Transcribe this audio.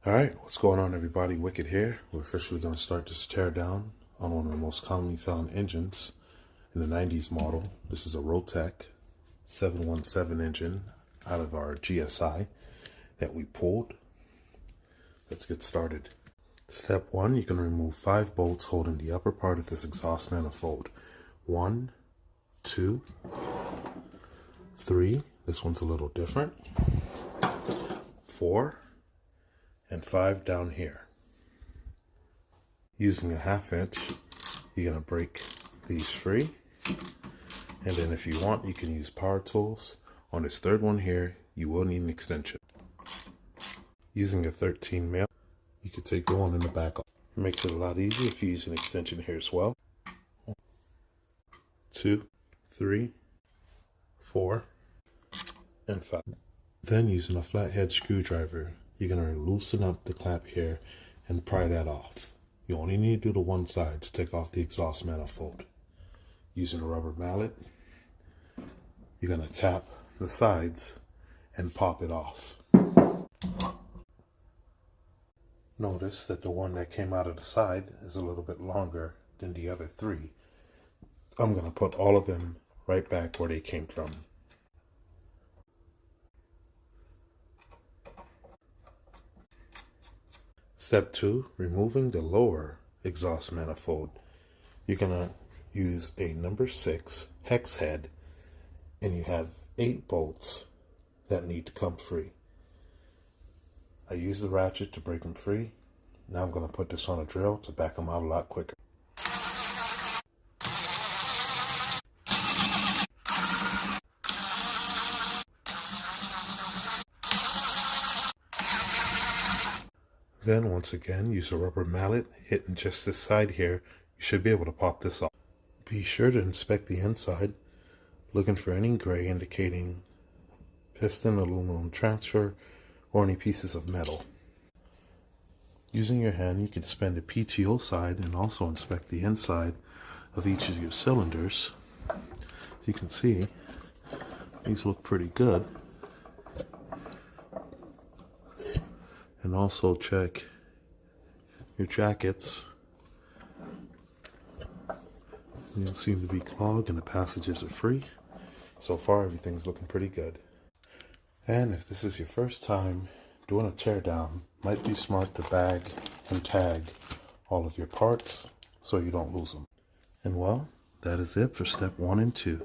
Alright, what's going on everybody? Wicked here. We're officially going to start this tear down on one of the most commonly found engines in the 90s model. This is a Rotax 717 engine out of our GSI that we pulled. Let's get started. Step 1, you can remove 5 bolts holding the upper part of this exhaust manifold. 1, 2, 3, this one's a little different, 4, and 5 down here. Using a 1/2 inch, you're going to break these free, and then if you want, you can use power tools. On this third one here, you will need an extension. Using a 13 mil, you can take the one in the back off. It makes it a lot easier if you use an extension here as well. 2, 3, 4, and 5. Then using a flathead screwdriver, you're going to loosen up the clamp here and pry that off. You only need to do the one side to take off the exhaust manifold. Using a rubber mallet, you're going to tap the sides and pop it off. Notice that the one that came out of the side is a little bit longer than the other 3. I'm going to put all of them right back where they came from. Step 2, removing the lower exhaust manifold. You're going to use a number 6 hex head, and you have 8 bolts that need to come free. I use the ratchet to break them free. Now I'm going to put this on a drill to back them out a lot quicker. Then once again, use a rubber mallet hitting just this side here. You should be able to pop this off. Be sure to inspect the inside, looking for any gray indicating piston, aluminum transfer, or any pieces of metal. Using your hand, you can spin the PTO side and also inspect the inside of each of your cylinders. As you can see, these look pretty good. And also check your jackets. They don't seem to be clogged and the passages are free. So far everything's looking pretty good. And if this is your first time doing a teardown, might be smart to bag and tag all of your parts so you don't lose them. And well, that is it for step 1 and 2.